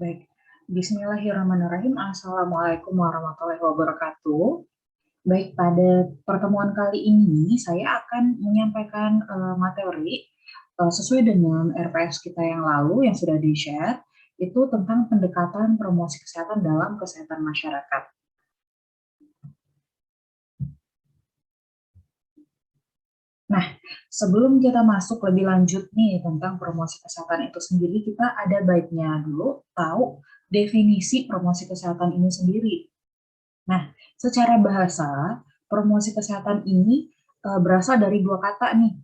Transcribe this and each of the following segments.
Baik, Bismillahirrahmanirrahim. Assalamualaikum warahmatullahi wabarakatuh. Baik, pada pertemuan kali ini saya akan menyampaikan materi sesuai dengan RPS kita yang lalu yang sudah di-share, itu tentang pendekatan promosi kesehatan dalam kesehatan masyarakat. Nah, sebelum kita masuk lebih lanjut nih tentang promosi kesehatan itu sendiri, kita ada baiknya dulu tahu definisi promosi kesehatan ini sendiri. Nah, secara bahasa, promosi kesehatan ini berasal dari dua kata nih.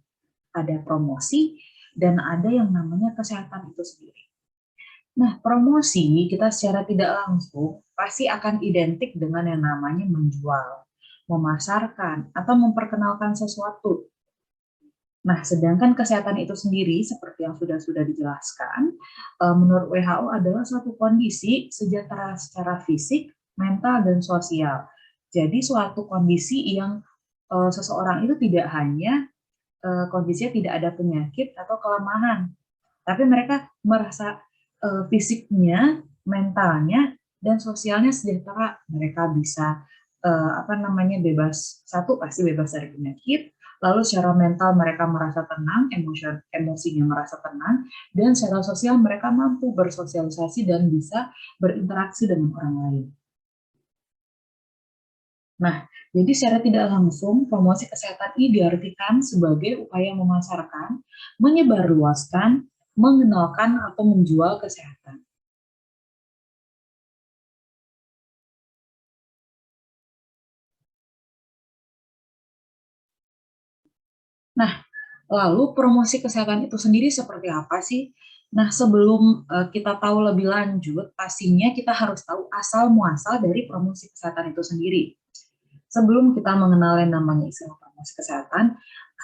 Ada promosi dan ada yang namanya kesehatan itu sendiri. Nah, promosi kita secara tidak langsung pasti akan identik dengan yang namanya menjual, memasarkan, atau memperkenalkan sesuatu. Nah, sedangkan kesehatan itu sendiri, seperti yang sudah dijelaskan, menurut WHO adalah suatu kondisi sejahtera secara fisik, mental, dan sosial. Jadi suatu kondisi yang seseorang itu tidak hanya kondisinya tidak ada penyakit atau kelemahan, tapi mereka merasa fisiknya, mentalnya, dan sosialnya sejahtera. Mereka bisa bebas, satu pasti bebas dari penyakit, lalu secara mental mereka merasa tenang, emosinya merasa tenang, dan secara sosial mereka mampu bersosialisasi dan bisa berinteraksi dengan orang lain. Nah, jadi secara tidak langsung promosi kesehatan ini diartikan sebagai upaya memasarkan, menyebarluaskan, mengenalkan atau menjual kesehatan. Nah, lalu promosi kesehatan itu sendiri seperti apa sih? Nah, sebelum kita tahu lebih lanjut, pastinya kita harus tahu asal muasal dari promosi kesehatan itu sendiri. Sebelum kita mengenal yang namanya istilah promosi kesehatan,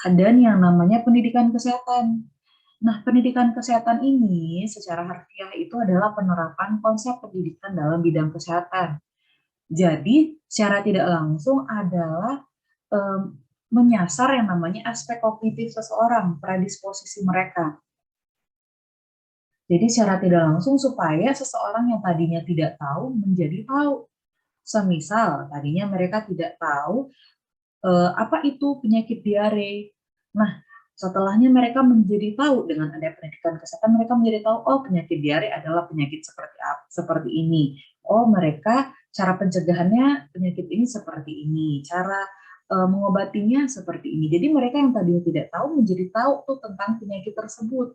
ada yang namanya pendidikan kesehatan. Nah, pendidikan kesehatan ini secara harfiah itu adalah penerapan konsep pendidikan dalam bidang kesehatan. Jadi, secara tidak langsung adalah menyasar yang namanya aspek kognitif seseorang, predisposisi mereka. Jadi secara tidak langsung supaya seseorang yang tadinya tidak tahu menjadi tahu. Semisal tadinya mereka tidak tahu apa itu penyakit diare. Nah, setelahnya mereka menjadi tahu dengan ada pendidikan kesehatan, mereka menjadi tahu, oh penyakit diare adalah penyakit seperti ini. Oh, mereka cara pencegahannya penyakit ini seperti ini, cara mengobatinya seperti ini. Jadi mereka yang tadinya tidak tahu menjadi tahu tuh tentang penyakit tersebut.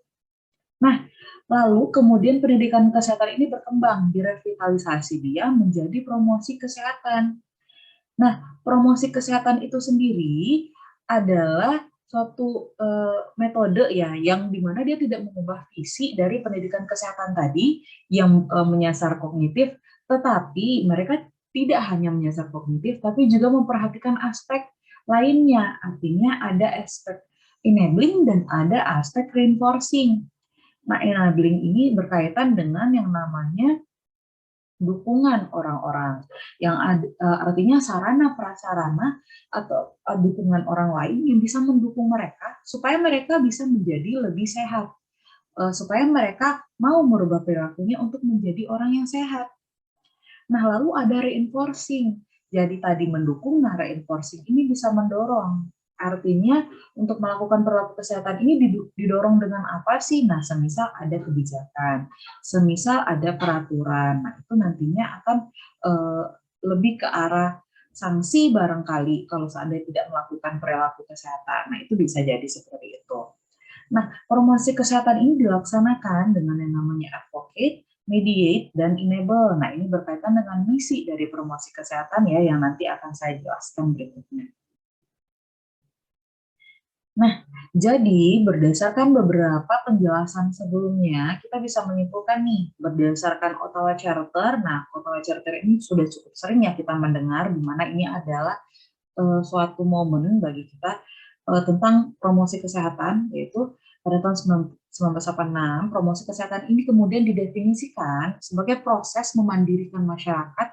Nah, lalu kemudian pendidikan kesehatan ini berkembang, direvitalisasi dia menjadi promosi kesehatan. Nah, promosi kesehatan itu sendiri adalah suatu metode ya, yang dimana dia tidak mengubah visi dari pendidikan kesehatan tadi yang menyasar kognitif, tetapi mereka tidak hanya menyasar kognitif, tapi juga memperhatikan aspek lainnya. Artinya ada aspek enabling dan ada aspek reinforcing. Nah, enabling ini berkaitan dengan yang namanya dukungan orang-orang, yang artinya sarana prasarana atau dukungan orang lain yang bisa mendukung mereka supaya mereka bisa menjadi lebih sehat, supaya mereka mau merubah perilakunya untuk menjadi orang yang sehat. Nah, lalu ada reinforcing. Jadi tadi mendukung, nah reinforcing ini bisa mendorong. Artinya untuk melakukan perilaku kesehatan ini didorong dengan apa sih? Nah, semisal ada kebijakan, semisal ada peraturan. Nah, itu nantinya akan lebih ke arah sanksi barangkali kalau seandainya tidak melakukan perilaku kesehatan. Nah, itu bisa jadi seperti itu. Nah, promosi kesehatan ini dilaksanakan dengan yang namanya advocate, mediate, dan enable. Nah, ini berkaitan dengan misi dari promosi kesehatan ya, yang nanti akan saya jelaskan berikutnya. Nah, jadi berdasarkan beberapa penjelasan sebelumnya, kita bisa menyimpulkan nih, berdasarkan Ottawa Charter. Nah, Ottawa Charter ini sudah cukup sering ya kita mendengar, di mana ini adalah suatu momen bagi kita tentang promosi kesehatan, yaitu pada tahun 1986, promosi kesehatan ini kemudian didefinisikan sebagai proses memandirikan masyarakat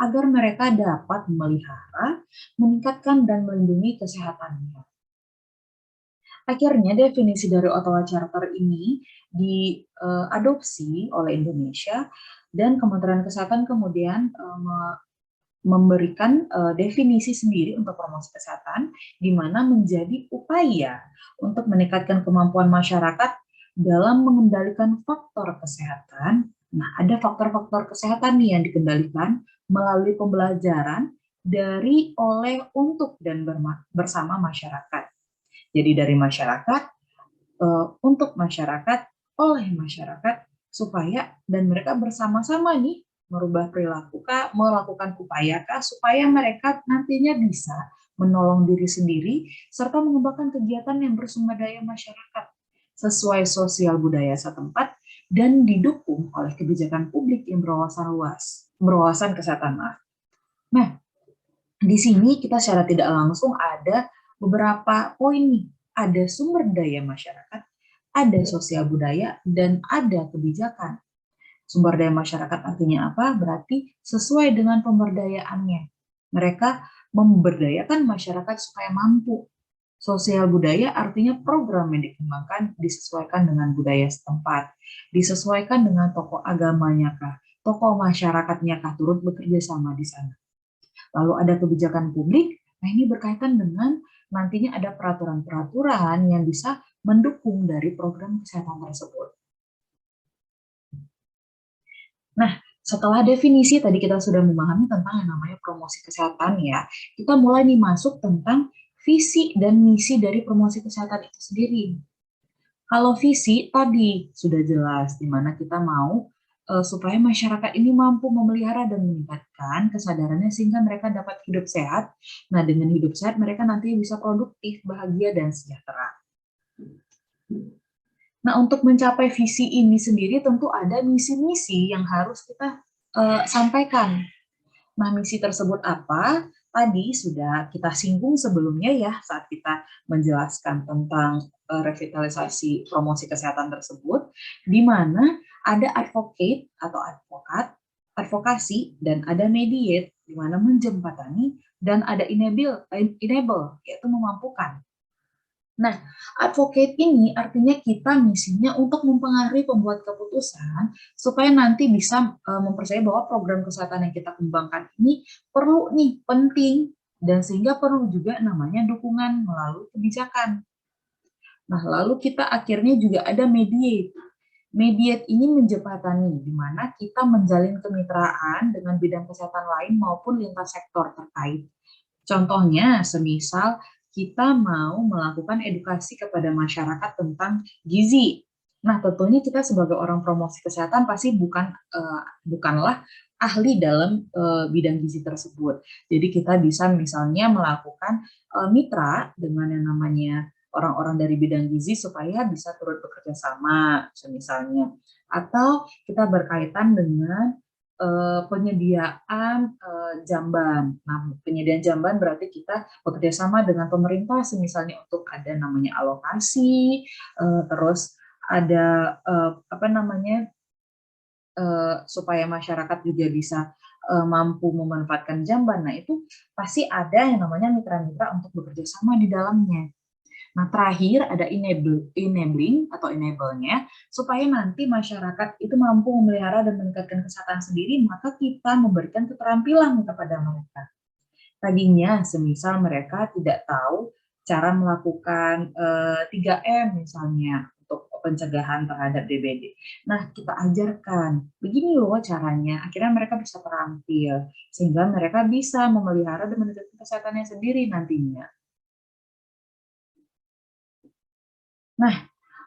agar mereka dapat memelihara, meningkatkan, dan melindungi kesehatannya. Akhirnya definisi dari Ottawa Charter ini diadopsi oleh Indonesia dan Kementerian Kesehatan kemudian memberikan definisi sendiri untuk promosi kesehatan, di mana menjadi upaya untuk meningkatkan kemampuan masyarakat dalam mengendalikan faktor kesehatan. Nah, ada faktor-faktor kesehatan nih yang dikendalikan melalui pembelajaran dari, oleh, untuk, dan bersama masyarakat. Jadi dari masyarakat, untuk masyarakat, oleh masyarakat, supaya dan mereka bersama-sama nih merubah perilaku kah, melakukan upaya kah, supaya mereka nantinya bisa menolong diri sendiri serta mengembangkan kegiatan yang bersumber daya masyarakat sesuai sosial budaya setempat dan didukung oleh kebijakan publik yang berwawasan kesehatan. Nah, di sini kita secara tidak langsung ada beberapa poin nih. Ada sumber daya masyarakat, ada sosial budaya, dan ada kebijakan. Sumber daya masyarakat artinya apa? Berarti sesuai dengan pemberdayaannya. Mereka memberdayakan masyarakat supaya mampu. Sosial budaya artinya program yang dikembangkan disesuaikan dengan budaya setempat, disesuaikan dengan tokoh agamanya kah, tokoh masyarakatnya kah turut bekerja sama di sana. Lalu ada kebijakan publik, nah ini berkaitan dengan nantinya ada peraturan-peraturan yang bisa mendukung dari program kesehatan tersebut. Nah, setelah definisi tadi kita sudah memahami tentang yang namanya promosi kesehatan ya, kita mulai nih masuk tentang visi dan misi dari promosi kesehatan itu sendiri. Kalau visi tadi sudah jelas di mana kita mau supaya masyarakat ini mampu memelihara dan meningkatkan kesadarannya sehingga mereka dapat hidup sehat. Nah, dengan hidup sehat mereka nanti bisa produktif, bahagia, dan sejahtera. Nah, untuk mencapai visi ini sendiri tentu ada misi-misi yang harus kita sampaikan. Nah, misi tersebut apa? Tadi sudah kita singgung sebelumnya ya saat kita menjelaskan tentang revitalisasi promosi kesehatan tersebut, di mana ada advocate atau advokasi, dan ada mediate, di mana menjembatani, dan ada enable yaitu memampukan. Nah, advocate ini artinya kita misinya untuk mempengaruhi pembuat keputusan supaya nanti bisa mempercayai bahwa program kesehatan yang kita kembangkan ini perlu nih, penting, dan sehingga perlu juga namanya dukungan melalui kebijakan. Nah, lalu kita akhirnya juga ada mediate. Mediate ini menjembatani, di mana kita menjalin kemitraan dengan bidang kesehatan lain maupun lintas sektor terkait. Contohnya, semisal kita mau melakukan edukasi kepada masyarakat tentang gizi. Nah, tentunya kita sebagai orang promosi kesehatan pasti bukanlah ahli dalam bidang gizi tersebut. Jadi kita bisa misalnya melakukan mitra dengan yang namanya orang-orang dari bidang gizi supaya bisa turut bekerja sama, misalnya. Atau kita berkaitan dengan penyediaan jamban. Nah, penyediaan jamban berarti kita bekerja sama dengan pemerintah, misalnya untuk ada namanya alokasi, terus ada apa namanya supaya masyarakat juga bisa mampu memanfaatkan jamban. Nah, itu pasti ada yang namanya mitra-mitra untuk bekerja sama di dalamnya. Nah, terakhir ada enabling atau enable-nya, supaya nanti masyarakat itu mampu memelihara dan meningkatkan kesehatan sendiri, maka kita memberikan keterampilan kepada mereka. Tadinya, semisal mereka tidak tahu cara melakukan 3M misalnya, untuk pencegahan terhadap DBD. Nah, kita ajarkan, begini loh caranya, akhirnya mereka bisa terampil, sehingga mereka bisa memelihara dan meningkatkan kesehatannya sendiri nantinya. Nah,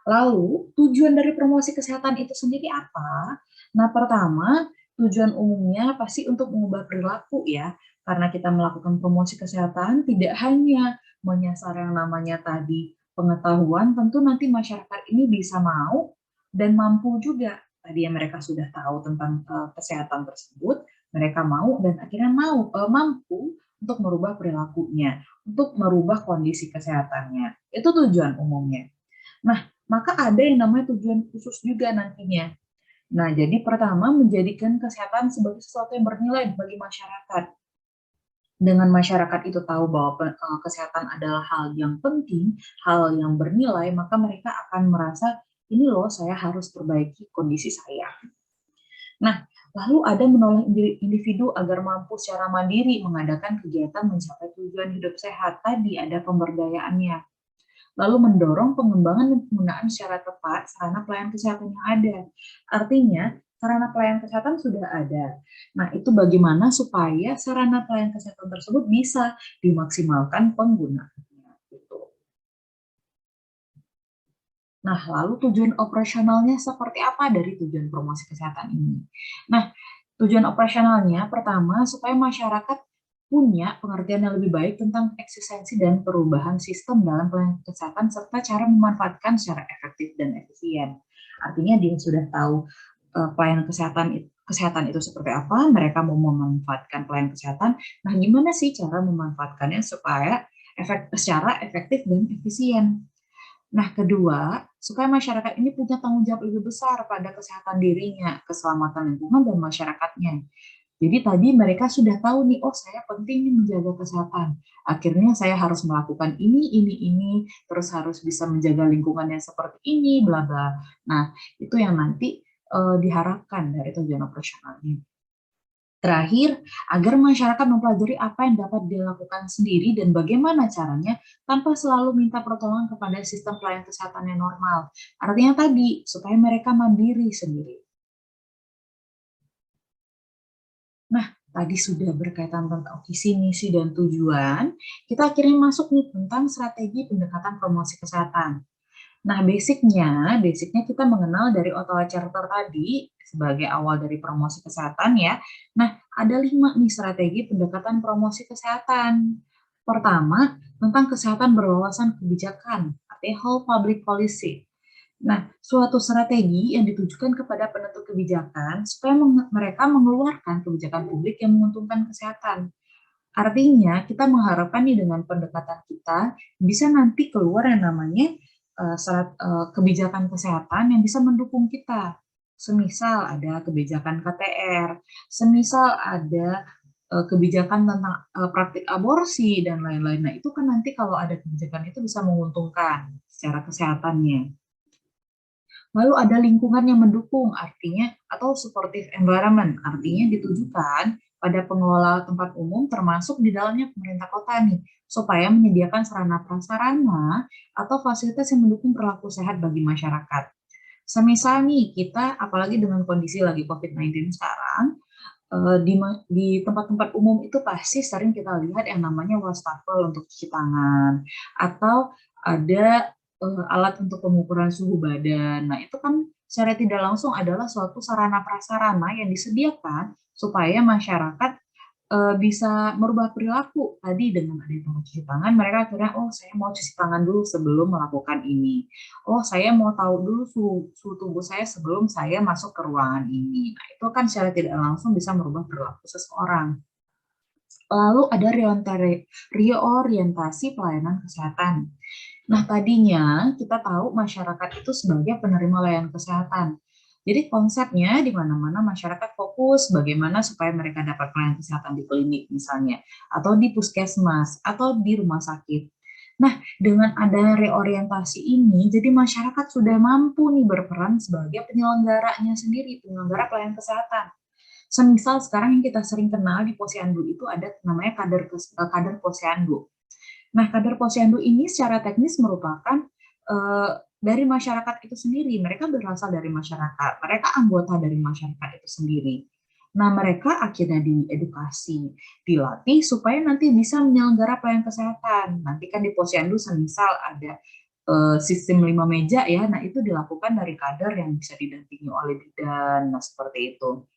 lalu tujuan dari promosi kesehatan itu sendiri apa? Nah, pertama, tujuan umumnya pasti untuk mengubah perilaku ya. Karena kita melakukan promosi kesehatan tidak hanya menyasar yang namanya tadi pengetahuan, tentu nanti masyarakat ini bisa mau dan mampu juga. Tadi yang mereka sudah tahu tentang kesehatan tersebut, mereka mau dan akhirnya mampu untuk merubah perilakunya, untuk merubah kondisi kesehatannya. Itu tujuan umumnya. Nah, maka ada yang namanya tujuan khusus juga nantinya. Nah, jadi pertama menjadikan kesehatan sebagai sesuatu yang bernilai bagi masyarakat. Dengan masyarakat itu tahu bahwa kesehatan adalah hal yang penting, hal yang bernilai, maka mereka akan merasa, ini loh saya harus perbaiki kondisi saya. Nah, lalu ada menolong individu agar mampu secara mandiri mengadakan kegiatan mencapai tujuan hidup sehat. Tadi ada pemberdayaannya. Lalu mendorong pengembangan dan penggunaan secara tepat sarana pelayanan kesehatan yang ada. Artinya, sarana pelayanan kesehatan sudah ada. Nah, itu bagaimana supaya sarana pelayanan kesehatan tersebut bisa dimaksimalkan penggunaannya. Gitu. Nah, lalu tujuan operasionalnya seperti apa dari tujuan promosi kesehatan ini? Nah, tujuan operasionalnya pertama supaya masyarakat punya pengertian yang lebih baik tentang eksistensi dan perubahan sistem dalam pelayanan kesehatan serta cara memanfaatkan secara efektif dan efisien. Artinya dia sudah tahu pelayanan kesehatan itu seperti apa, mereka mau memanfaatkan pelayanan kesehatan. Nah, gimana sih cara memanfaatkannya supaya secara efektif dan efisien? Nah, kedua, supaya masyarakat ini punya tanggung jawab lebih besar pada kesehatan dirinya, keselamatan lingkungan, dan masyarakatnya. Jadi tadi mereka sudah tahu nih, oh saya penting nih menjaga kesehatan. Akhirnya saya harus melakukan ini, terus harus bisa menjaga lingkungan yang seperti ini, bla bla. Nah, itu yang nanti diharapkan dari tujuan operasionalnya. Terakhir, agar masyarakat mempelajari apa yang dapat dilakukan sendiri dan bagaimana caranya tanpa selalu minta pertolongan kepada sistem pelayanan kesehatan yang normal. Artinya tadi, supaya mereka mandiri sendiri. Nah, tadi sudah berkaitan tentang visi, misi, dan tujuan. Kita akhirnya masuk nih tentang strategi pendekatan promosi kesehatan. Nah, basicnya kita mengenal dari Ottawa Charter tadi sebagai awal dari promosi kesehatan ya. Nah, ada 5 nih strategi pendekatan promosi kesehatan. Pertama, tentang kesehatan berwawasan kebijakan, atau whole public policy. Nah, suatu strategi yang ditujukan kepada penentu kebijakan supaya mereka mengeluarkan kebijakan publik yang menguntungkan kesehatan. Artinya, kita mengharapkan nih dengan pendekatan kita bisa nanti keluar yang namanya kebijakan kesehatan yang bisa mendukung kita. Semisal ada kebijakan KTR, semisal ada kebijakan tentang praktik aborsi dan lain-lain. Nah, itu kan nanti kalau ada kebijakan itu bisa menguntungkan secara kesehatannya. Lalu ada lingkungan yang mendukung, artinya atau supportive environment, artinya ditujukan pada pengelola tempat umum termasuk di dalamnya pemerintah kota nih, supaya menyediakan sarana prasarana atau fasilitas yang mendukung perilaku sehat bagi masyarakat. Semisal nih kita, apalagi dengan kondisi lagi COVID-19 sekarang, di tempat-tempat umum itu pasti sering kita lihat yang namanya wastafel untuk cuci tangan, atau ada alat untuk pengukuran suhu badan. Nah, itu kan secara tidak langsung adalah suatu sarana prasarana yang disediakan supaya masyarakat bisa merubah perilaku. Tadi dengan ada tempat cuci tangan, mereka akhirnya, oh saya mau cuci tangan dulu sebelum melakukan ini. Oh saya mau tahu dulu suhu tubuh saya sebelum saya masuk ke ruangan ini. Nah, itu kan secara tidak langsung bisa merubah perilaku seseorang. Lalu ada reorientasi pelayanan kesehatan. Nah, tadinya kita tahu masyarakat itu sebagai penerima layanan kesehatan. Jadi konsepnya di mana-mana masyarakat fokus bagaimana supaya mereka dapat pelayanan kesehatan di klinik misalnya, atau di puskesmas, atau di rumah sakit. Nah, dengan ada reorientasi ini, jadi masyarakat sudah mampu nih berperan sebagai penyelenggaranya sendiri, penyelenggara pelayanan kesehatan. Semisal sekarang yang kita sering kenal di Posyandu itu ada namanya kader Posyandu. Nah, kader Posyandu ini secara teknis merupakan dari masyarakat itu sendiri. Mereka berasal dari masyarakat. Mereka anggota dari masyarakat itu sendiri. Nah, mereka akhirnya diedukasi, dilatih supaya nanti bisa menyelenggara pelayanan kesehatan. Nanti kan di Posyandu semisal ada sistem 5 meja ya, nah itu dilakukan dari kader yang bisa didampingi oleh bidan, nah seperti itu.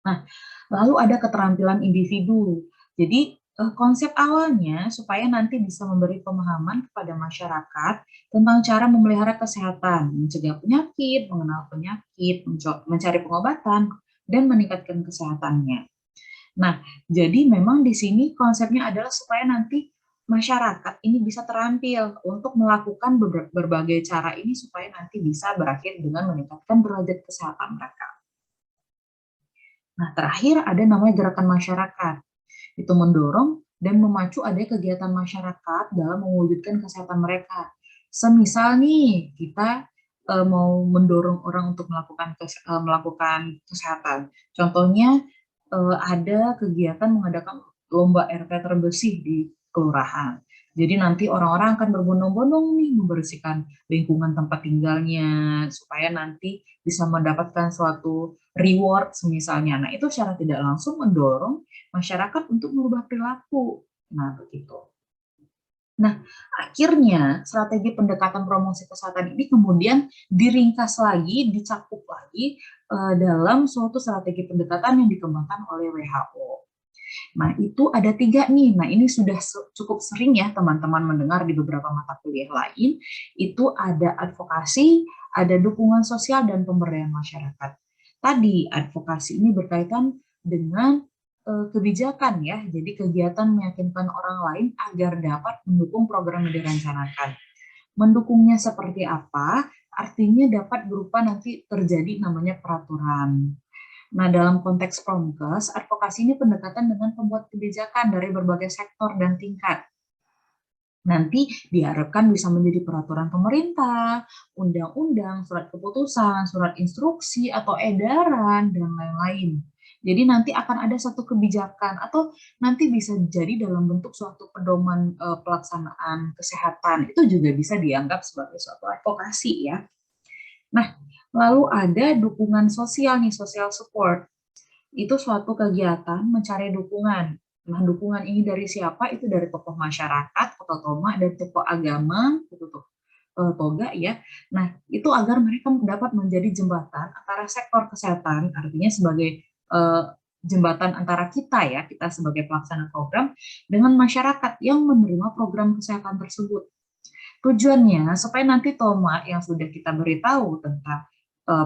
Nah, lalu ada keterampilan individu. Jadi konsep awalnya supaya nanti bisa memberi pemahaman kepada masyarakat tentang cara memelihara kesehatan, mencegah penyakit, mengenal penyakit, mencari pengobatan, dan meningkatkan kesehatannya. Nah, jadi memang di sini konsepnya adalah supaya nanti masyarakat ini bisa terampil untuk melakukan berbagai cara ini supaya nanti bisa berakhir dengan meningkatkan derajat kesehatan mereka. Nah, terakhir ada namanya gerakan masyarakat. Itu mendorong dan memacu adanya kegiatan masyarakat dalam mewujudkan kesehatan mereka. Semisal nih, kita mau mendorong orang untuk melakukan kesehatan. Contohnya ada kegiatan mengadakan lomba RT terbersih di kelurahan. Jadi nanti orang-orang akan berbondong-bondong nih membersihkan lingkungan tempat tinggalnya supaya nanti bisa mendapatkan suatu reward misalnya. Nah, itu secara tidak langsung mendorong masyarakat untuk merubah perilaku. Nah, begitu. Nah, akhirnya strategi pendekatan promosi kesehatan ini kemudian diringkas lagi, dicakup lagi dalam suatu strategi pendekatan yang dikembangkan oleh WHO. Nah, itu ada 3 nih. Nah, ini sudah cukup sering ya teman-teman mendengar di beberapa mata kuliah lain. Itu ada advokasi, ada dukungan sosial, dan pemberdayaan masyarakat. Tadi, advokasi ini berkaitan dengan kebijakan ya. Jadi, kegiatan meyakinkan orang lain agar dapat mendukung program yang direncanakan. Mendukungnya seperti apa? Artinya dapat berupa nanti terjadi namanya peraturan. Nah, dalam konteks Promkes, advokasi ini pendekatan dengan pembuat kebijakan dari berbagai sektor dan tingkat. Nanti diharapkan bisa menjadi peraturan pemerintah, undang-undang, surat keputusan, surat instruksi, atau edaran, dan lain-lain. Jadi nanti akan ada satu kebijakan atau nanti bisa jadi dalam bentuk suatu pedoman pelaksanaan kesehatan. Itu juga bisa dianggap sebagai suatu advokasi ya. Nah, lalu ada dukungan sosial nih, social support. Itu suatu kegiatan mencari dukungan. Nah, dukungan ini dari siapa? Itu dari tokoh masyarakat atau toma, dan tokoh agama, itu tuh toga ya. Nah, itu agar mereka dapat menjadi jembatan antara sektor kesehatan, artinya sebagai jembatan antara kita ya, kita sebagai pelaksana program dengan masyarakat yang menerima program kesehatan tersebut. Tujuannya supaya nanti Toma yang sudah kita beritahu tentang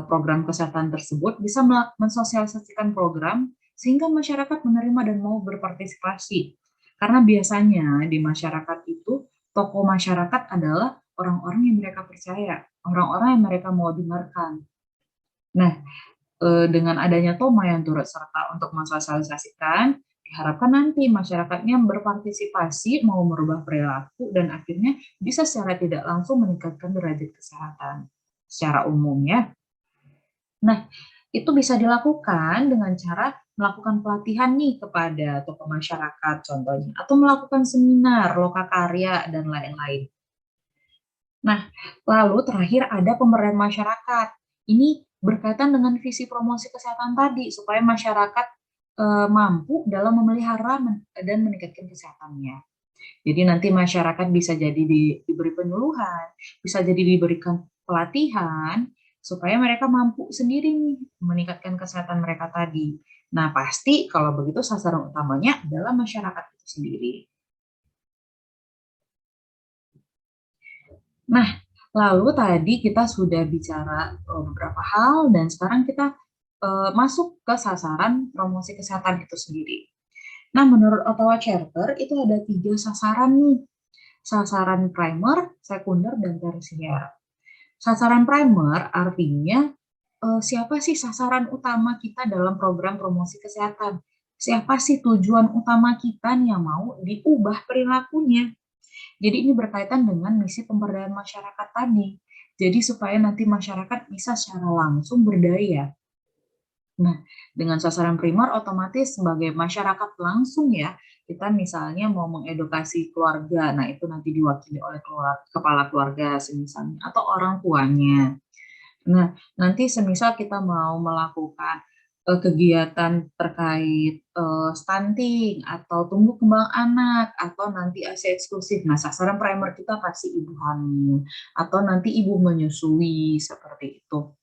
program kesehatan tersebut bisa mensosialisasikan program sehingga masyarakat menerima dan mau berpartisipasi. Karena biasanya di masyarakat itu tokoh masyarakat adalah orang-orang yang mereka percaya, orang-orang yang mereka mau dengarkan. Nah, dengan adanya Toma yang turut serta untuk mensosialisasikan, diharapkan nanti masyarakatnya berpartisipasi mau merubah perilaku dan akhirnya bisa secara tidak langsung meningkatkan derajat kesehatan secara umum ya. Nah, itu bisa dilakukan dengan cara melakukan pelatihan nih kepada tokoh masyarakat contohnya, atau melakukan seminar, lokakarya, dan lain-lain. Nah, lalu terakhir ada pemberdayaan masyarakat. Ini berkaitan dengan visi promosi kesehatan tadi, supaya masyarakat mampu dalam memelihara dan meningkatkan kesehatannya. Jadi nanti masyarakat bisa jadi diberi penyuluhan, bisa jadi diberikan pelatihan, supaya mereka mampu sendiri nih meningkatkan kesehatan mereka tadi. Nah, pasti kalau begitu sasaran utamanya adalah masyarakat itu sendiri. Nah, lalu tadi kita sudah bicara beberapa hal dan sekarang kita masuk ke sasaran promosi kesehatan itu sendiri. Nah, menurut Ottawa Charter itu ada 3 sasaran nih. Sasaran primer, sekunder, dan tersier. Sasaran primer artinya siapa sih sasaran utama kita dalam program promosi kesehatan? Siapa sih tujuan utama kita yang mau diubah perilakunya? Jadi ini berkaitan dengan misi pemberdayaan masyarakat tadi. Jadi supaya nanti masyarakat bisa secara langsung berdaya. Nah, dengan sasaran primer otomatis sebagai masyarakat langsung ya, kita misalnya mau mengedukasi keluarga, nah itu nanti diwakili oleh kepala keluarga semisalnya, atau orang tuanya. Nah, nanti semisal kita mau melakukan kegiatan terkait stunting atau tumbuh kembang anak atau nanti ASI eksklusif. Nah, sasaran primer kita pasti ibu hamil atau nanti ibu menyusui seperti itu.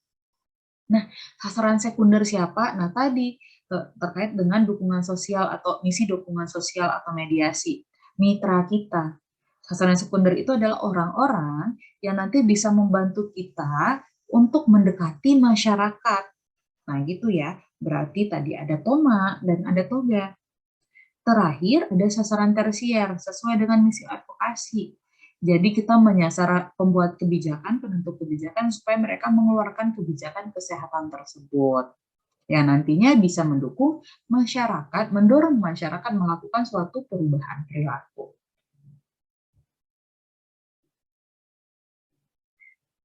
Nah, sasaran sekunder siapa? Nah, tadi terkait dengan dukungan sosial atau misi dukungan sosial atau mediasi. Mitra kita. Sasaran sekunder itu adalah orang-orang yang nanti bisa membantu kita untuk mendekati masyarakat. Nah, gitu ya. Berarti tadi ada Toma dan ada Toga. Terakhir, ada sasaran tersier sesuai dengan misi advokasi. Jadi kita menyasar pembuat kebijakan, penentu kebijakan supaya mereka mengeluarkan kebijakan kesehatan tersebut. yang nantinya bisa mendorong masyarakat melakukan suatu perubahan perilaku.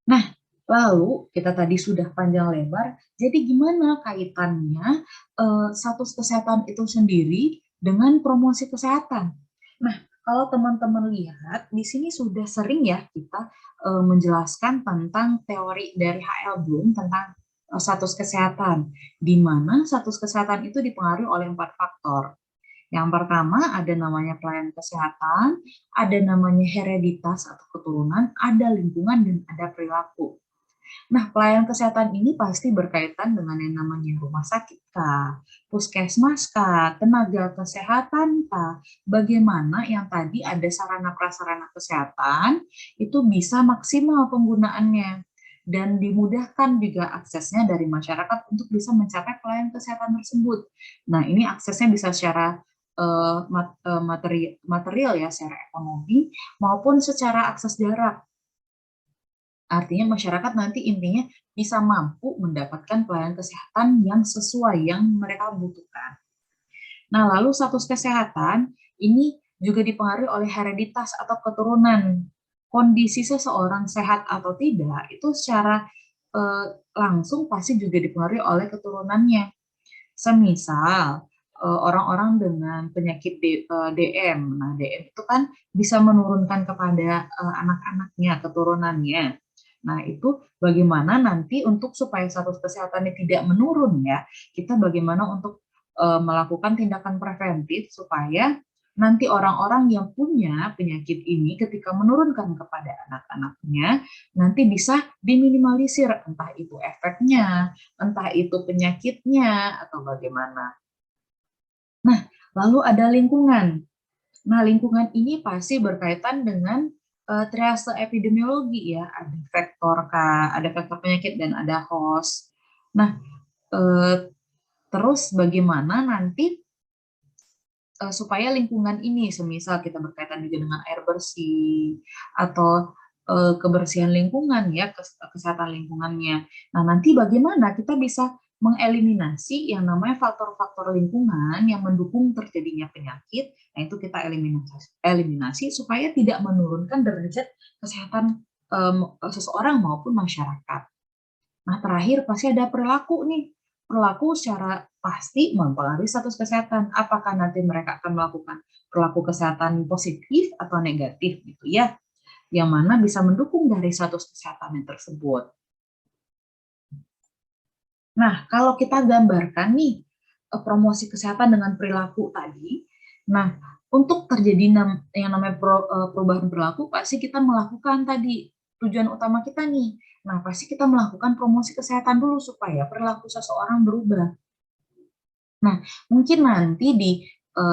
Nah, lalu kita tadi sudah panjang lebar, jadi gimana kaitannya status kesehatan itu sendiri dengan promosi kesehatan? Nah, kalau teman-teman lihat, di sini sudah sering ya kita menjelaskan tentang teori dari H.L. Bloom tentang status kesehatan, di mana status kesehatan itu dipengaruhi oleh 4 faktor. Yang pertama ada namanya pelayanan kesehatan, ada namanya hereditas atau keturunan, ada lingkungan, dan ada perilaku. Nah, pelayanan kesehatan ini pasti berkaitan dengan yang namanya rumah sakit kah, puskesmas kah, tenaga kesehatan kah, bagaimana yang tadi ada sarana prasarana kesehatan itu bisa maksimal penggunaannya dan dimudahkan juga aksesnya dari masyarakat untuk bisa mencapai pelayanan kesehatan tersebut. Nah, ini aksesnya bisa secara material ya, secara ekonomi maupun secara akses jarak. Artinya masyarakat nanti intinya bisa mampu mendapatkan pelayanan kesehatan yang sesuai yang mereka butuhkan. Nah, lalu status kesehatan ini juga dipengaruhi oleh hereditas atau keturunan. Kondisi seseorang sehat atau tidak itu secara langsung pasti juga dipengaruhi oleh keturunannya. Semisal orang-orang dengan penyakit DM. Nah, DM itu kan bisa menurunkan kepada anak-anaknya, keturunannya. Nah, itu bagaimana nanti untuk supaya status kesehatannya tidak menurun ya, kita bagaimana untuk melakukan tindakan preventif supaya nanti orang-orang yang punya penyakit ini ketika menurunkan kepada anak-anaknya, nanti bisa diminimalisir, entah itu efeknya, entah itu penyakitnya, atau bagaimana. Nah, lalu ada lingkungan. Nah, lingkungan ini pasti berkaitan dengan triase epidemiologi ya, ada faktor ada faktor penyakit dan ada host. Nah, terus bagaimana nanti supaya lingkungan ini, semisal kita berkaitan juga dengan air bersih atau kebersihan lingkungan ya, kesehatan lingkungannya. Nah, nanti bagaimana kita bisa mengeliminasi yang namanya faktor-faktor lingkungan yang mendukung terjadinya penyakit. Nah, itu kita eliminasi supaya tidak menurunkan derajat kesehatan seseorang maupun masyarakat. Nah, terakhir pasti ada perilaku nih. Perilaku secara pasti mempengaruhi status kesehatan. Apakah nanti mereka akan melakukan perilaku kesehatan positif atau negatif gitu ya, yang mana bisa mendukung dari status kesehatan yang tersebut. Nah, kalau kita gambarkan nih promosi kesehatan dengan perilaku tadi, nah untuk terjadi yang namanya perubahan perilaku pasti kita melakukan tadi tujuan utama kita nih. Nah, pasti kita melakukan promosi kesehatan dulu supaya perilaku seseorang berubah. Nah, mungkin nanti di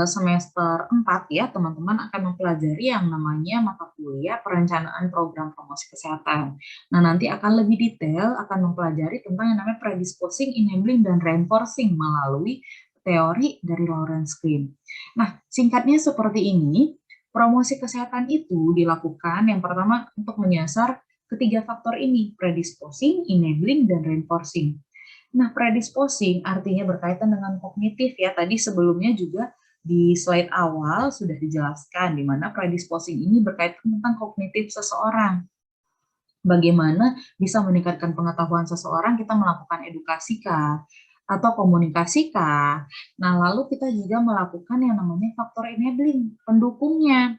semester 4 ya, teman-teman akan mempelajari yang namanya mata kuliah perencanaan program promosi kesehatan. Nah, nanti akan lebih detail, akan mempelajari tentang yang namanya predisposing, enabling, dan reinforcing melalui teori dari Lawrence Klein. Nah, singkatnya seperti ini, promosi kesehatan itu dilakukan yang pertama untuk menyasar ketiga faktor ini, predisposing, enabling, dan reinforcing. Nah, predisposing artinya berkaitan dengan kognitif ya. Tadi sebelumnya juga di slide awal sudah dijelaskan di mana predisposing ini berkaitan tentang kognitif seseorang. Bagaimana bisa meningkatkan pengetahuan seseorang, kita melakukan edukasi kah? Atau komunikasi kah? Nah, lalu kita juga melakukan yang namanya faktor enabling, pendukungnya.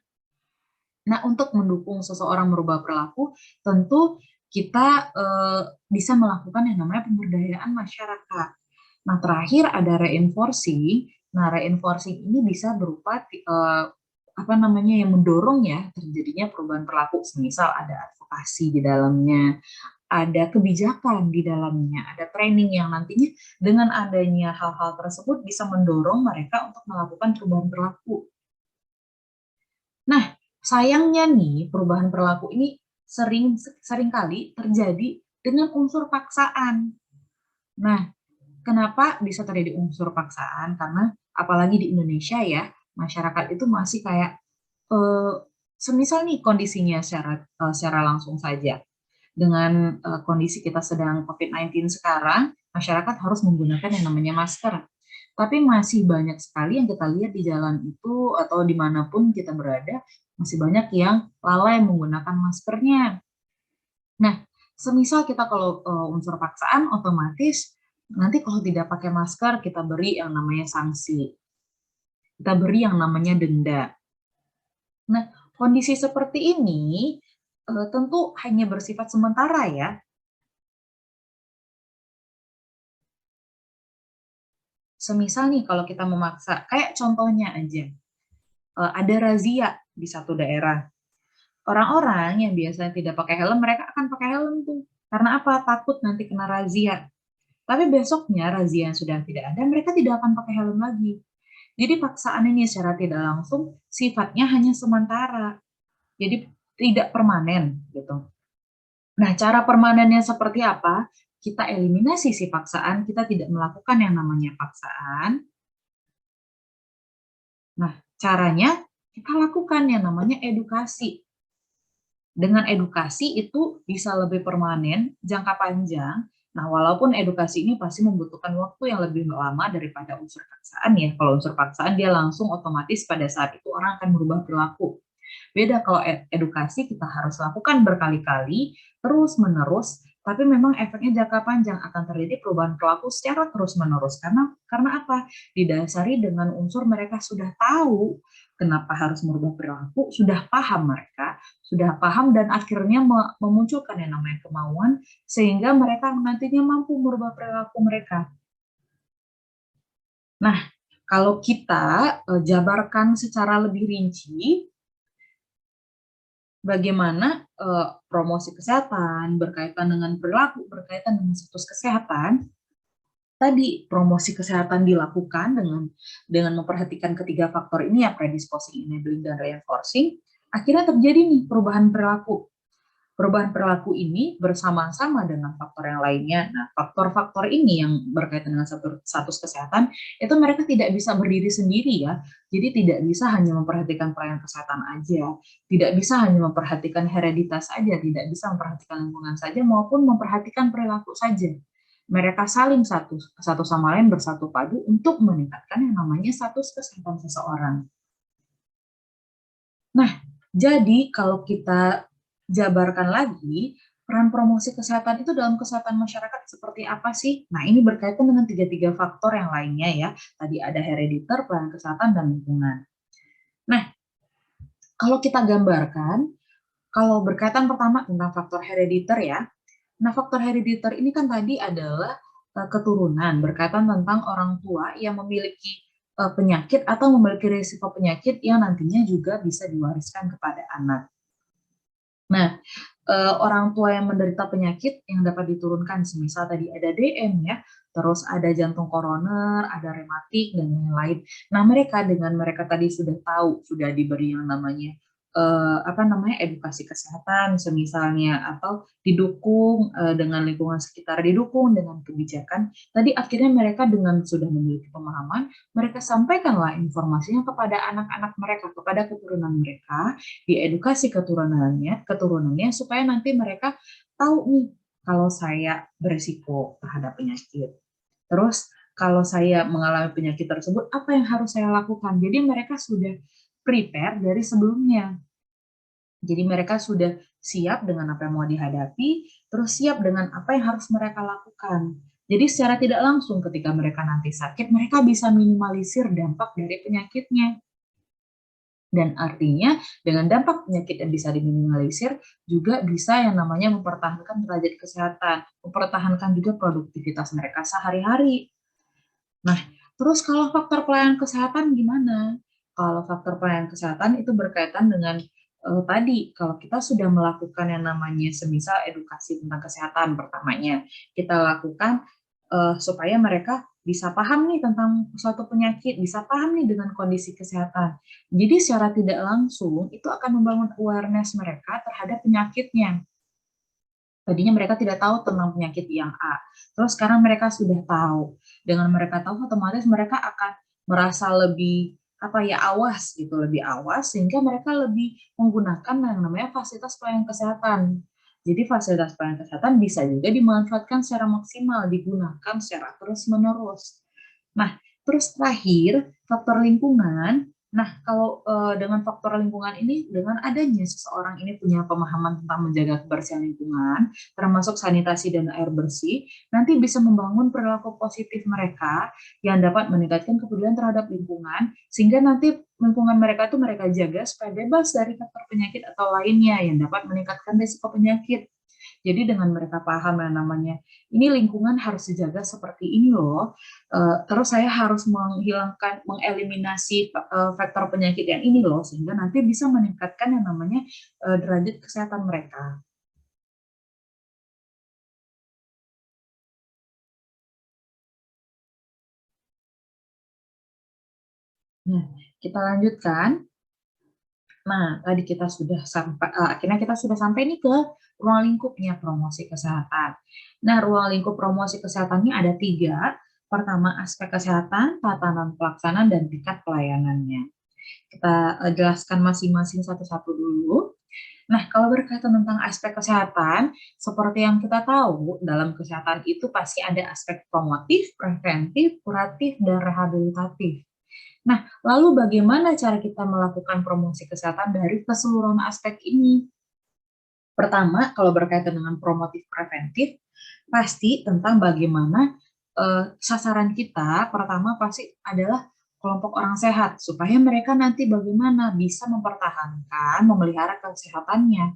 Nah, untuk mendukung seseorang merubah perilaku, tentu kita bisa melakukan yang namanya pemberdayaan masyarakat. Nah, terakhir ada reinforcing. Nah, reinforcing ini bisa berupa apa namanya yang mendorong ya terjadinya perubahan perilaku. Misal ada advokasi di dalamnya, ada kebijakan di dalamnya, ada training yang nantinya dengan adanya hal-hal tersebut bisa mendorong mereka untuk melakukan perubahan perilaku. Nah, sayangnya nih perubahan perilaku ini seringkali terjadi dengan unsur paksaan. Nah, kenapa bisa terjadi unsur paksaan? Karena apalagi di Indonesia ya, masyarakat itu masih kayak semisal nih kondisinya secara langsung saja dengan kondisi kita sedang COVID-19 sekarang, masyarakat harus menggunakan yang namanya masker. Tapi masih banyak sekali yang kita lihat di jalan itu atau dimanapun kita berada, masih banyak yang lalai menggunakan maskernya. Nah, semisal kita kalau unsur paksaan, otomatis nanti kalau tidak pakai masker, kita beri yang namanya sanksi. Kita beri yang namanya denda. Nah, kondisi seperti ini tentu hanya bersifat sementara ya. Semisal nih kalau kita memaksa, kayak contohnya aja, ada razia di satu daerah. Orang-orang yang biasanya tidak pakai helm, mereka akan pakai helm tuh. Karena apa? Takut nanti kena razia. Tapi besoknya razia yang sudah tidak ada, mereka tidak akan pakai helm lagi. Jadi paksaan ini secara tidak langsung sifatnya hanya sementara. Jadi tidak permanen gitu. Nah, cara permanennya seperti apa? Kita eliminasi si paksaan, kita tidak melakukan yang namanya paksaan. Nah, caranya kita lakukan yang namanya edukasi. Dengan edukasi itu bisa lebih permanen, jangka panjang. Nah, walaupun edukasi ini pasti membutuhkan waktu yang lebih lama daripada unsur paksaan ya. Kalau unsur paksaan dia langsung otomatis pada saat itu orang akan berubah perilaku. Beda kalau edukasi kita harus lakukan berkali-kali, terus-menerus, tapi memang efeknya jangka panjang akan terjadi perubahan perilaku secara terus-menerus. Karena apa? Didasari dengan unsur mereka sudah tahu kenapa harus merubah perilaku, sudah paham mereka, sudah paham dan akhirnya memunculkan yang namanya kemauan, sehingga mereka nantinya mampu merubah perilaku mereka. Nah, kalau kita jabarkan secara lebih rinci, bagaimana promosi kesehatan berkaitan dengan perilaku, berkaitan dengan status kesehatan, tadi promosi kesehatan dilakukan dengan memperhatikan ketiga faktor ini ya, predisposing, enabling, dan reinforcing, akhirnya terjadi nih perubahan perilaku. Perubahan perilaku ini bersama-sama dengan faktor yang lainnya. Nah, faktor-faktor ini yang berkaitan dengan status kesehatan, itu mereka tidak bisa berdiri sendiri ya. Jadi tidak bisa hanya memperhatikan pelayanan kesehatan aja, tidak bisa hanya memperhatikan hereditas saja, tidak bisa memperhatikan lingkungan saja, maupun memperhatikan perilaku saja. Mereka saling satu sama lain bersatu padu untuk meningkatkan yang namanya status kesehatan seseorang. Nah, jadi kalau kita jabarkan lagi, peran promosi kesehatan itu dalam kesehatan masyarakat seperti apa sih? Nah, ini berkaitan dengan tiga-tiga faktor yang lainnya ya. Tadi ada herediter, pelayanan kesehatan, dan lingkungan. Nah, kalau kita gambarkan, kalau berkaitan pertama tentang faktor herediter ya. Nah, faktor herediter ini kan tadi adalah keturunan, berkaitan tentang orang tua yang memiliki penyakit atau memiliki risiko penyakit yang nantinya juga bisa diwariskan kepada anak. Nah, orang tua yang menderita penyakit yang dapat diturunkan, semisal tadi ada DM ya, terus ada jantung koroner, ada rematik, dan lain-lain. Nah, mereka tadi sudah tahu, sudah diberi yang namanya edukasi kesehatan, semisalnya, atau didukung dengan lingkungan sekitar, didukung dengan kebijakan. Tadi akhirnya mereka dengan sudah memiliki pemahaman, mereka sampaikanlah informasinya kepada anak-anak mereka, kepada keturunan mereka, diedukasi keturunannya supaya nanti mereka tahu nih kalau saya berisiko terhadap penyakit. Terus kalau saya mengalami penyakit tersebut, apa yang harus saya lakukan? Jadi mereka sudah prepare dari sebelumnya. Jadi mereka sudah siap dengan apa yang mau dihadapi, terus siap dengan apa yang harus mereka lakukan. Jadi secara tidak langsung ketika mereka nanti sakit, mereka bisa minimalisir dampak dari penyakitnya. Dan artinya dengan dampak penyakit yang bisa diminimalisir juga bisa yang namanya mempertahankan derajat kesehatan, mempertahankan juga produktivitas mereka sehari-hari. Nah, terus kalau faktor pelayanan kesehatan gimana? Kalau faktor pelayanan kesehatan itu berkaitan dengan tadi, kalau kita sudah melakukan yang namanya semisal edukasi tentang kesehatan pertamanya, kita lakukan supaya mereka bisa paham nih tentang suatu penyakit, bisa paham nih dengan kondisi kesehatan. Jadi secara tidak langsung itu akan membangun awareness mereka terhadap penyakitnya. Tadinya mereka tidak tahu tentang penyakit yang A. Terus sekarang mereka sudah tahu. Dengan mereka tahu otomatis mereka akan merasa lebih awas gitu, lebih awas sehingga mereka lebih menggunakan yang namanya fasilitas pelayanan kesehatan. Jadi fasilitas pelayanan kesehatan bisa juga dimanfaatkan secara maksimal, digunakan secara terus-menerus. Nah, terus terakhir, faktor lingkungan. Nah, kalau dengan faktor lingkungan ini, dengan adanya seseorang ini punya pemahaman tentang menjaga kebersihan lingkungan, termasuk sanitasi dan air bersih, nanti bisa membangun perilaku positif mereka yang dapat meningkatkan kepedulian terhadap lingkungan, sehingga nanti lingkungan mereka itu mereka jaga supaya bebas dari faktor penyakit atau lainnya yang dapat meningkatkan risiko penyakit. Jadi dengan mereka paham yang namanya ini lingkungan harus dijaga seperti ini loh. Terus saya harus menghilangkan, mengeliminasi faktor penyakit yang ini loh, sehingga nanti bisa meningkatkan yang namanya derajat kesehatan mereka. Nah, kita lanjutkan. Nah, tadi kita sudah sampai, akhirnya kita sudah sampai nih ke ruang lingkupnya promosi kesehatan. Nah, ruang lingkup promosi kesehatannya ada tiga. Pertama, aspek kesehatan, tatanan pelaksanaan, dan tingkat pelayanannya. Kita jelaskan masing-masing satu-satu dulu. Nah, kalau berkaitan tentang aspek kesehatan, seperti yang kita tahu, dalam kesehatan itu pasti ada aspek promotif, preventif, kuratif, dan rehabilitatif. Nah, lalu bagaimana cara kita melakukan promosi kesehatan dari keseluruhan aspek ini? Pertama, kalau berkaitan dengan promotif preventif, pasti tentang bagaimana sasaran kita, pertama pasti adalah kelompok orang sehat, supaya mereka nanti bagaimana bisa mempertahankan, memelihara kesehatannya,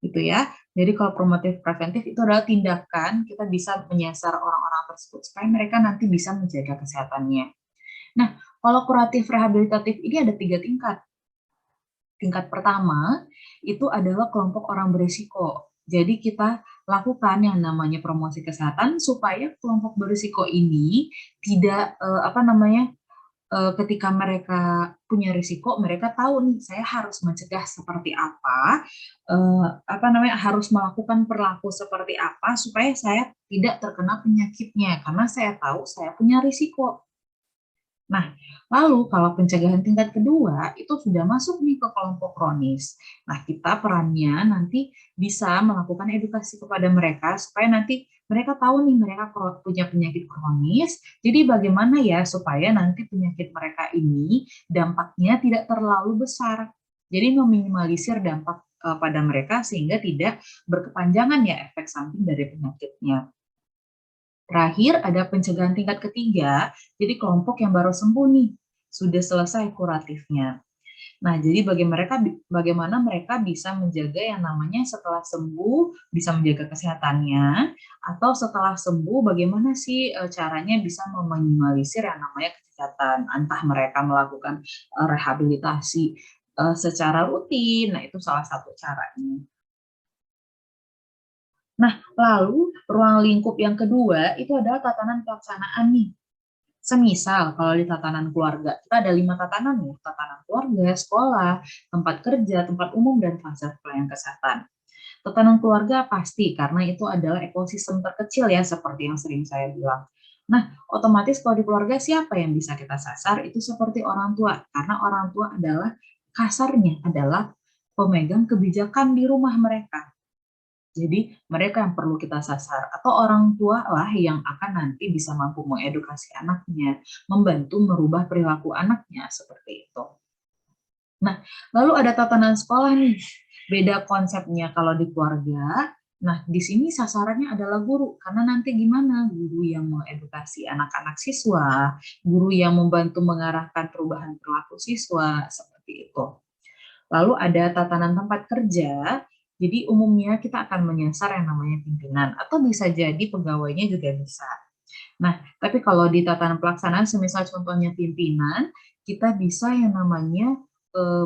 gitu ya. Jadi kalau promotif preventif itu adalah tindakan kita bisa menyasar orang-orang tersebut supaya mereka nanti bisa menjaga kesehatannya. Nah, kalau kuratif rehabilitatif ini ada tiga tingkat. Tingkat pertama itu adalah kelompok orang berisiko. Jadi kita lakukan yang namanya promosi kesehatan supaya kelompok berisiko ini tidak apa namanya ketika mereka punya risiko, mereka tahu nih saya harus mencegah seperti apa namanya harus melakukan perilaku seperti apa supaya saya tidak terkena penyakitnya karena saya tahu saya punya risiko. Nah, lalu kalau pencegahan tingkat kedua itu sudah masuk nih ke kelompok kronis. Nah, kita perannya nanti bisa melakukan edukasi kepada mereka supaya nanti mereka tahu nih mereka punya penyakit kronis. Jadi bagaimana ya supaya nanti penyakit mereka ini dampaknya tidak terlalu besar. Jadi meminimalisir dampak pada mereka sehingga tidak berkepanjangan ya efek samping dari penyakitnya. Terakhir ada pencegahan tingkat ketiga, jadi kelompok yang baru sembuh nih, sudah selesai kuratifnya. Nah, jadi bagaimana mereka bisa menjaga yang namanya setelah sembuh, bisa menjaga kesehatannya, atau setelah sembuh bagaimana sih caranya bisa meminimalisir yang namanya kesehatan, entah mereka melakukan rehabilitasi secara rutin, nah itu salah satu caranya. Nah, lalu ruang lingkup yang kedua itu adalah tatanan pelaksanaan nih. Semisal kalau di tatanan keluarga, kita ada 5 tatanan ya, tatanan keluarga, sekolah, tempat kerja, tempat umum, dan fasilitas pelayanan kesehatan. Tatanan keluarga pasti, karena itu adalah ekosistem terkecil ya, seperti yang sering saya bilang. Nah, otomatis kalau di keluarga siapa yang bisa kita sasar? Itu seperti orang tua, karena orang tua adalah kasarnya adalah pemegang kebijakan di rumah mereka. Jadi mereka yang perlu kita sasar atau orang tua lah yang akan nanti bisa mampu mengedukasi anaknya, membantu merubah perilaku anaknya seperti itu. Nah, lalu ada tatanan sekolah nih. Beda konsepnya kalau di keluarga. Nah, di sini sasarannya adalah guru, karena nanti gimana? Guru yang mengedukasi anak-anak siswa, guru yang membantu mengarahkan perubahan perilaku siswa, seperti itu. Lalu ada tatanan tempat kerja, jadi umumnya kita akan menyasar yang namanya pimpinan, atau bisa jadi pegawainya juga bisa. Nah, tapi kalau di tatanan pelaksanaan, semisal contohnya pimpinan, kita bisa yang namanya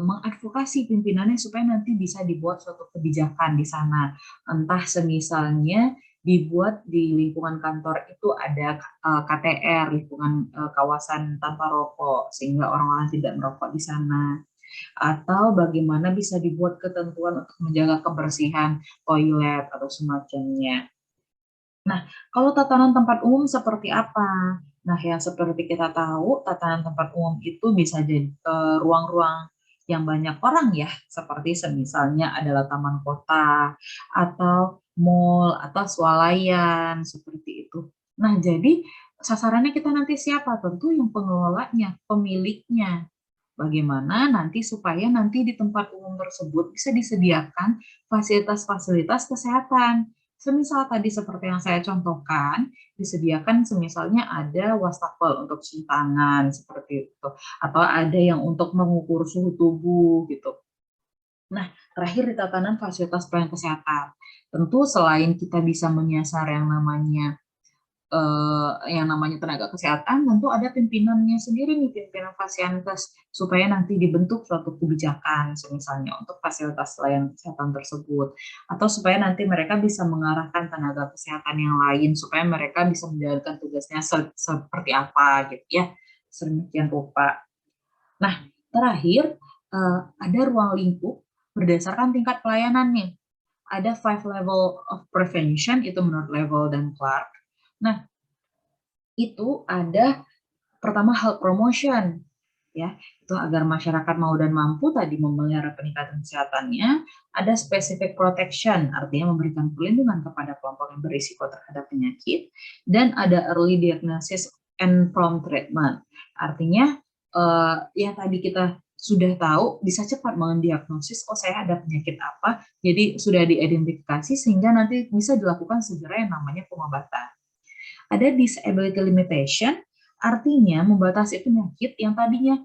mengadvokasi pimpinannya supaya nanti bisa dibuat suatu kebijakan di sana. Entah semisalnya dibuat di lingkungan kantor itu ada KTR, lingkungan kawasan tanpa rokok, sehingga orang-orang tidak merokok di sana atau bagaimana bisa dibuat ketentuan untuk menjaga kebersihan toilet atau semacamnya. Nah, kalau tatanan tempat umum seperti apa? Nah, yang seperti kita tahu, tatanan tempat umum itu bisa jadi ruang-ruang yang banyak orang ya, seperti semisalnya adalah taman kota atau mall atau swalayan seperti itu. Nah, jadi sasarannya kita nanti siapa? Tentu yang pengelolanya, pemiliknya. Bagaimana nanti supaya nanti di tempat umum tersebut bisa disediakan fasilitas-fasilitas kesehatan. Semisal tadi seperti yang saya contohkan, disediakan semisalnya ada wastafel untuk cuci tangan seperti itu, atau ada yang untuk mengukur suhu tubuh gitu. Nah, terakhir di tatanan fasilitas pelayanan kesehatan. Tentu selain kita bisa menyasar yang namanya tenaga kesehatan, tentu ada pimpinannya sendiri nih, pimpinan Fasiankes, supaya nanti dibentuk suatu kebijakan, misalnya untuk fasilitas layanan kesehatan tersebut, atau supaya nanti mereka bisa mengarahkan tenaga kesehatan yang lain, supaya mereka bisa menjalankan tugasnya seperti apa, gitu ya, sedemikian rupa. Nah, terakhir, ada ruang lingkup berdasarkan tingkat pelayanannya. Ada 5 level of prevention, itu menurut Level dan Clark. Nah, itu ada pertama health promotion, ya, itu agar masyarakat mau dan mampu tadi memelihara peningkatan kesehatannya. Ada specific protection, artinya memberikan perlindungan kepada kelompok yang berisiko terhadap penyakit. Dan ada early diagnosis and prompt treatment, artinya yang tadi kita sudah tahu bisa cepat mendiagnosis, oh saya ada penyakit apa, jadi sudah diidentifikasi sehingga nanti bisa dilakukan segera yang namanya pengobatan. Ada disability limitation, artinya membatasi penyakit yang tadinya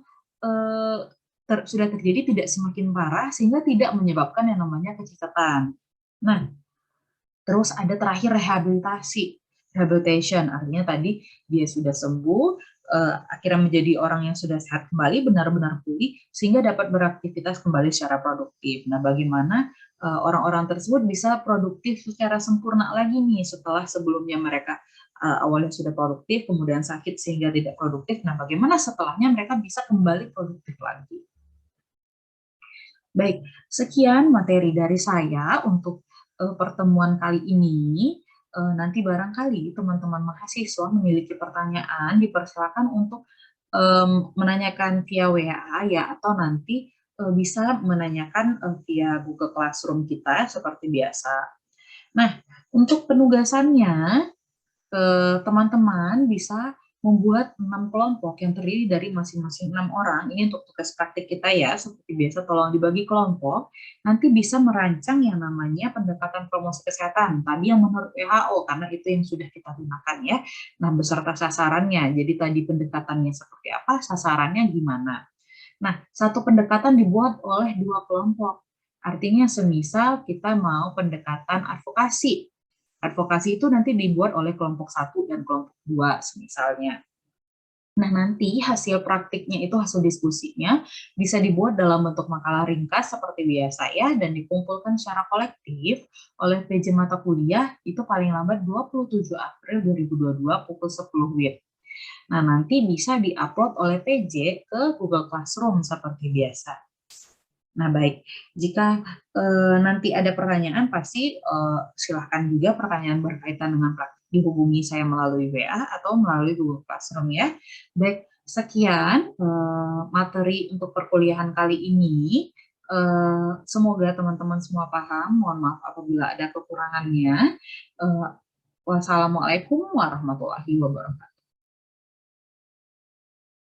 sudah terjadi tidak semakin parah sehingga tidak menyebabkan yang namanya kecacatan. Nah, terus ada terakhir rehabilitasi, rehabilitation, artinya tadi dia sudah sembuh, akhirnya menjadi orang yang sudah sehat kembali, benar-benar pulih, sehingga dapat beraktivitas kembali secara produktif. Nah, bagaimana orang-orang tersebut bisa produktif secara sempurna lagi nih setelah sebelumnya mereka awalnya sudah produktif, kemudian sakit sehingga tidak produktif. Nah, bagaimana setelahnya mereka bisa kembali produktif lagi. Baik, sekian materi dari saya untuk pertemuan kali ini. Nanti barangkali teman-teman mahasiswa memiliki pertanyaan, dipersilakan untuk menanyakan via WA ya, atau nanti bisa menanyakan via Google Classroom kita seperti biasa. Nah, untuk penugasannya, teman-teman bisa membuat 6 kelompok yang terdiri dari masing-masing 6 orang. Ini untuk tugas praktik kita ya, seperti biasa tolong dibagi kelompok. Nanti bisa merancang yang namanya pendekatan promosi kesehatan. Tadi yang menurut WHO, karena itu yang sudah kita gunakan ya. Nah, beserta sasarannya. Jadi tadi pendekatannya seperti apa, sasarannya gimana. Nah, satu pendekatan dibuat oleh 2 kelompok. Artinya semisal kita mau pendekatan advokasi. Advokasi itu nanti dibuat oleh kelompok 1 dan kelompok 2 misalnya. Nah, nanti hasil praktiknya itu hasil diskusinya bisa dibuat dalam bentuk makalah ringkas seperti biasa ya, dan dikumpulkan secara kolektif oleh PJ mata kuliah itu paling lambat 27 April 2022 pukul 10 WIB. Nah, nanti bisa diupload oleh PJ ke Google Classroom seperti biasa. Nah, baik. Jika nanti ada pertanyaan, pasti silahkan juga pertanyaan berkaitan dengan praktik dihubungi saya melalui WA atau melalui Google Classroom ya. Baik, sekian materi untuk perkuliahan kali ini. Semoga teman-teman semua paham. Mohon maaf apabila ada kekurangannya. Wassalamualaikum warahmatullahi wabarakatuh.